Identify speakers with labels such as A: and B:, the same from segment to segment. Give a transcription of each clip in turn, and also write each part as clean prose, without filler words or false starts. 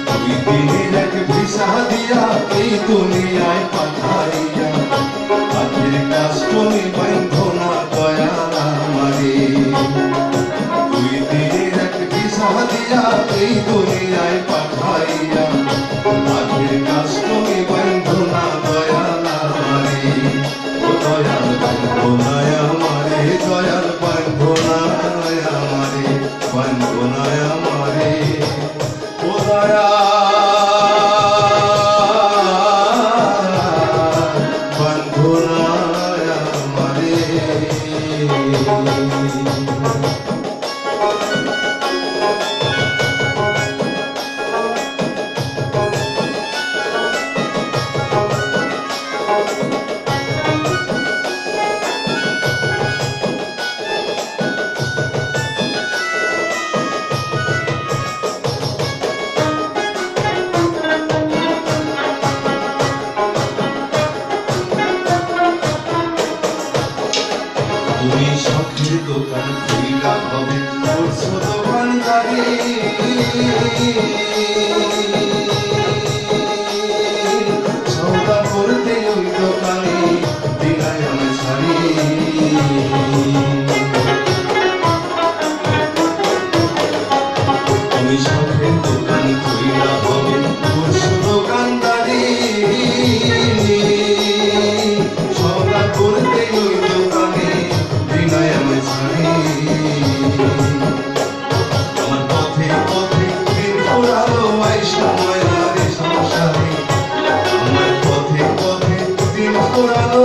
A: দুই দিনের এক ভিসা দিয়া এই দুনিয়ায় পাঠাইয়া আখের কাজ তুমি বাইন্ধো না দয়াল আমারে। দুই দিনের এক ভিসা দিয়া এই দুনিয়ায় পাঠাইয়া আখের কাজ তুমি বাইন্ধো না দয়াল আমারে। ও দয়াল বাইন্ধো না আমারে, দয়াল বাইন্ধো না আমারে, বাইন্ধো না আমারে। ও দয়াল বাইন্ধো না আমারে। তুমি শখের দোকান খুইলা হবে করছো দোকানদারি, সওদা করতে ওই দোকানে দিলাই আমি ছাড়ি। তুমি শখের দোকান খুইলা হবে করছো দোকানদারি, সওদা করতে ওই দোকানে দিলাই আমি ছাড়ি। আমার পথে পথে দিন ফুরালো এই সময় আরে সংসারে, আমার পথে পথে দিন ফুরালো।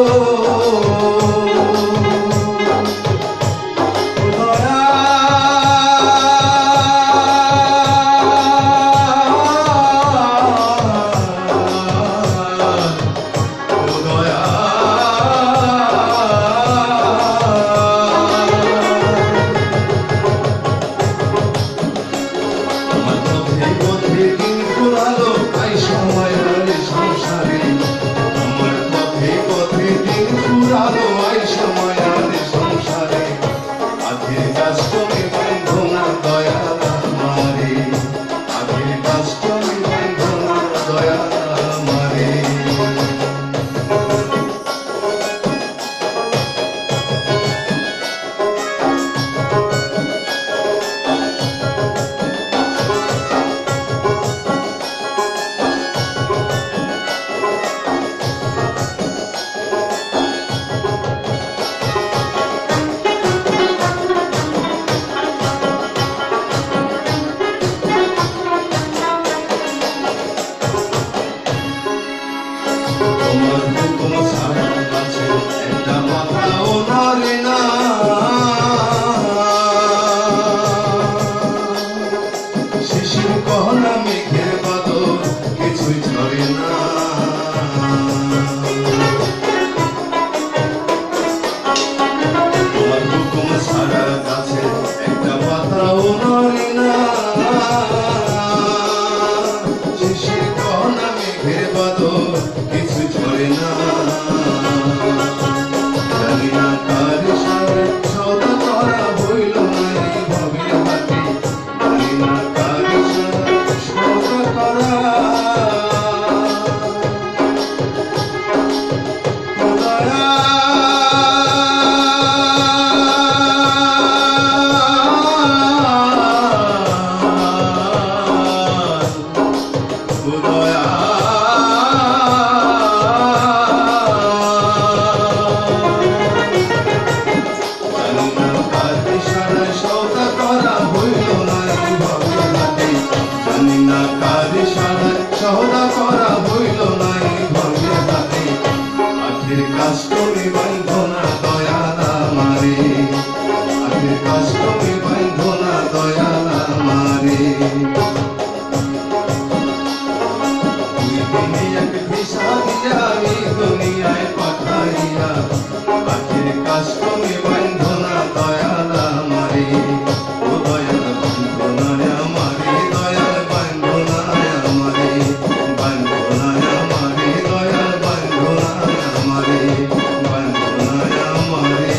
A: সওদা করা হইল নাই ভঙ্গে হাতে, আখের কাজ তুমি বাইন্ধো না দয়াল আমারে, আখের কাজ তুমি বাইন্ধো না দয়াল আমারে। দুই দিনে এক ভিসা দিয়া আমি দুনিয়ায় পাঠাইয়া, আখের কাজ তুমি বাইন্ধো না দয়াল আমারে। ও দয়াল বাইন্ধো না আমারে, দয়াল বাইন্ধো না আমারে, বাইন্ধো না আমারে, দয়াল বাইন্ধো না আমারে, বাইন্ধো না আমারে।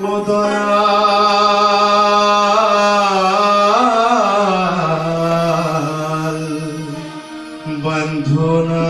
A: ও দয়াল বন্ধনা